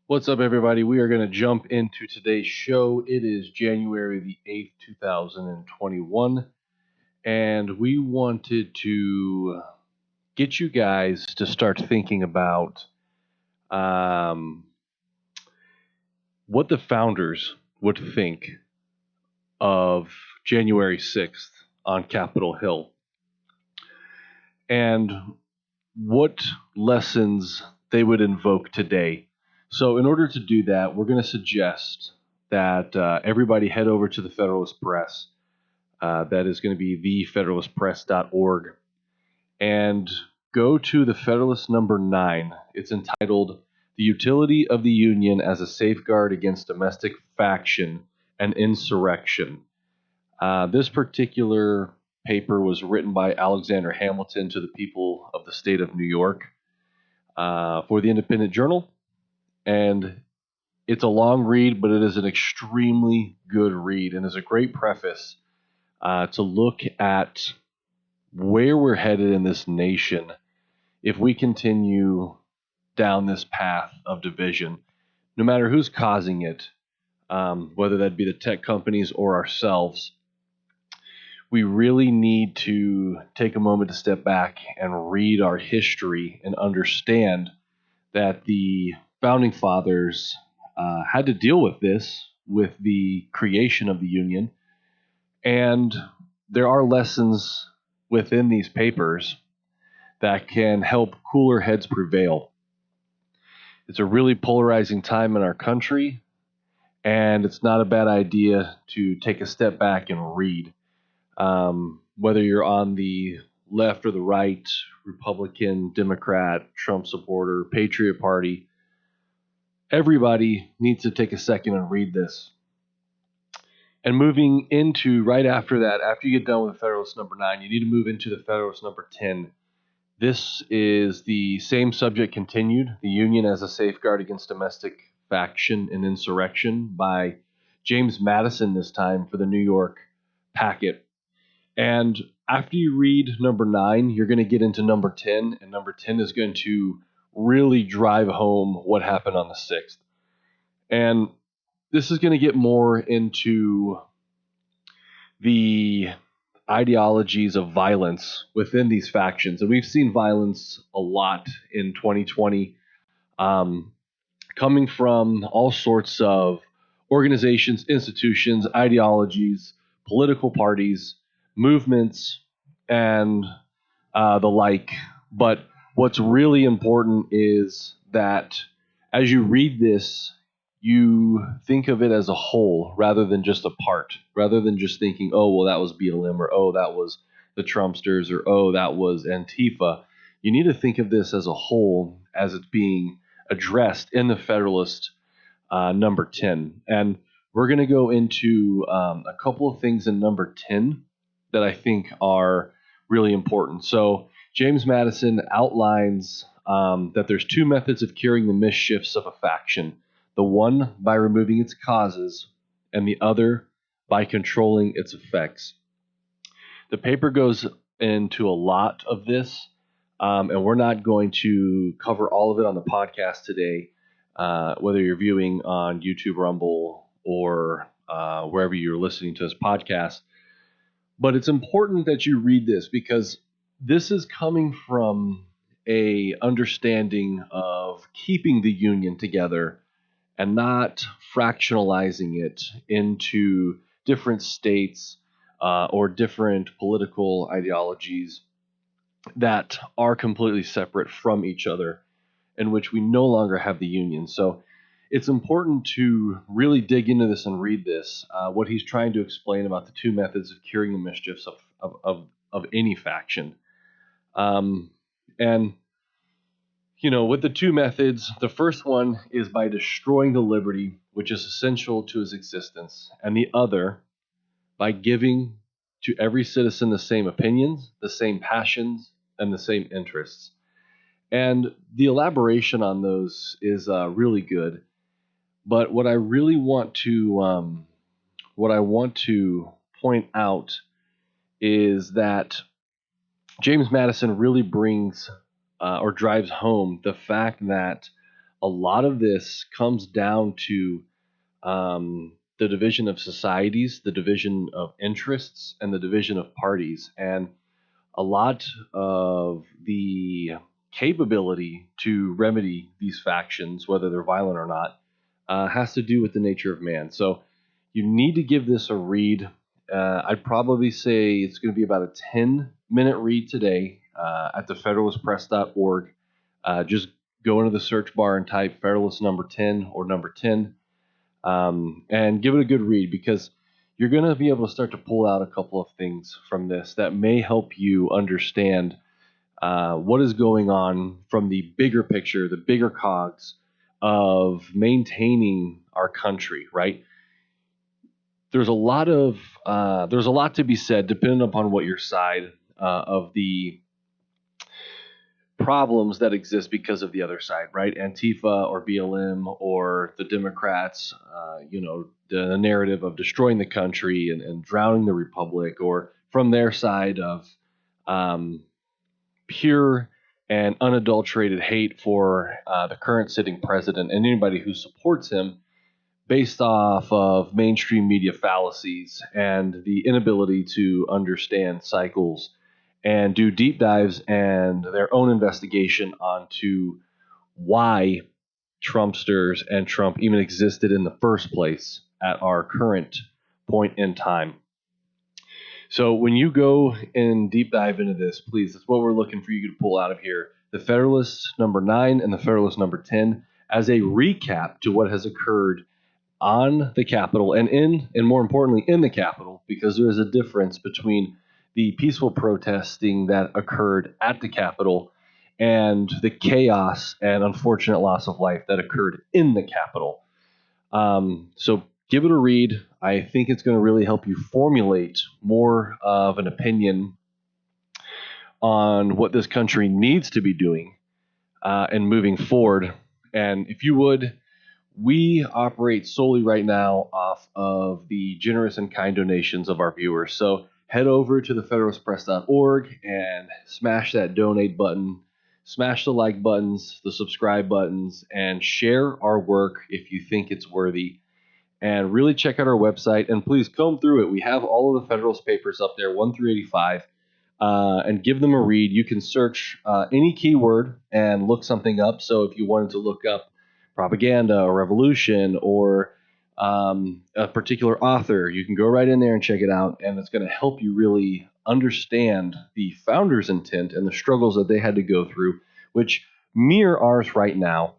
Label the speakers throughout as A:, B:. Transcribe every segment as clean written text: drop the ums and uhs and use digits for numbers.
A: What's up, everybody? We are going to jump into today's show. It is January the 8th, 2021, and we wanted to get you guys to start thinking about um, what the founders would think of January 6th on Capitol Hill and what lessons they would invoke today. So, in order to do that, we're going to suggest that everybody head over to the Federalist Press. That is going to be thefederalistpress.org. And go to the Federalist number 9. It's entitled The Utility of the Union as a Safeguard Against Domestic Faction and Insurrection. This particular paper was written by Alexander Hamilton to the people of the state of New York for the Independent Journal. And it's a long read, but it is an extremely good read and is a great preface to look at where we're headed in this nation if we continue down this path of division, no matter who's causing it, whether that be the tech companies or ourselves. We really need to take a moment to step back and read our history and understand that the founding fathers had to deal with this with the creation of the Union. And there are lessons within these papers that can help cooler heads prevail. It's a really polarizing time in our country, and it's not a bad idea to take a step back and read. Whether you're on the left or the right, Republican, Democrat, Trump supporter, Patriot Party, everybody needs to take a second and read this. And moving into right after that, after you get done with the Federalist number 9, you need to move into the Federalist number 10. This is the same subject continued, the Union as a Safeguard Against Domestic Faction and Insurrection by James Madison this time for the New York Packet. And after you read number 9, you're going to get into number 10, and number 10 is going to really drive home what happened on the 6th. And this is going to get more into the ideologies of violence within these factions. And we've seen violence a lot in 2020, coming from all sorts of organizations, institutions, ideologies, political parties, movements, and the like. But what's really important is that as you read this, you think of it as a whole rather than just a part, rather than just thinking, oh, well, that was BLM, or oh, that was the Trumpsters, or oh, that was Antifa. You need to think of this as a whole, as it's being addressed in the Federalist number 10. And we're going to go into a couple of things in number 10 that I think are really important. So James Madison outlines that there's two methods of curing the mischiefs of a faction. The one by removing its causes, and the other by controlling its effects. The paper goes into a lot of this, and we're not going to cover all of it on the podcast today, whether you're viewing on YouTube, Rumble, or wherever you're listening to this podcast. But it's important that you read this because this is coming from a understanding of keeping the Union together and not fractionalizing it into different states or different political ideologies that are completely separate from each other, in which we no longer have the Union. So it's important to really dig into this and read this, what he's trying to explain about the two methods of curing the mischiefs of any faction. And with the two methods, the first one is by destroying the liberty which is essential to his existence, and the other by giving to every citizen the same opinions, the same passions, and the same interests. And the elaboration on those is really good. But what I really want to point out is that James Madison really brings or drives home the fact that a lot of this comes down to the division of societies, the division of interests, and the division of parties. And a lot of the capability to remedy these factions, whether they're violent or not, has to do with the nature of man. So you need to give this a read. I'd probably say it's going to be about a 10-minute read today at the federalistpress.org. Just go into the search bar and type Federalist number 10 or number 10, and give it a good read, because you're going to be able to start to pull out a couple of things from this that may help you understand what is going on from the bigger picture, the bigger cogs of maintaining our country, right? There's a lot to be said, depending upon what your side of the problems that exist because of the other side, right? Antifa or BLM or the Democrats, the narrative of destroying the country and drowning the republic, or from their side of pure and unadulterated hate for the current sitting president and anybody who supports him, based off of mainstream media fallacies and the inability to understand cycles and do deep dives and their own investigation onto why Trumpsters and Trump even existed in the first place at our current point in time. So when you go and deep dive into this, please, that's what we're looking for you to pull out of here. The Federalist number 9 and the Federalist number 10 as a recap to what has occurred on the Capitol and more importantly in the Capitol, because there is a difference between the peaceful protesting that occurred at the Capitol and the chaos and unfortunate loss of life that occurred in the Capitol. So give it a read. I think it's going to really help you formulate more of an opinion on what this country needs to be doing and moving forward. And if you would, we operate solely right now off of the generous and kind donations of our viewers. So head over to thefederalistpress.org and smash that donate button, smash the like buttons, the subscribe buttons, and share our work if you think it's worthy. And really check out our website, and please comb through it. We have all of the Federalist papers up there, 1 through 85, and give them a read. You can search any keyword and look something up. So if you wanted to look up propaganda or revolution or a particular author, you can go right in there and check it out, and it's going to help you really understand the founders' intent and the struggles that they had to go through, which mirror ours right now.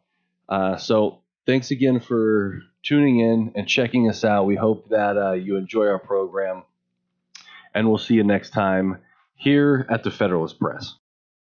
A: So thanks again for tuning in and checking us out. We hope that you enjoy our program, and we'll see you next time here at the Federalist Press.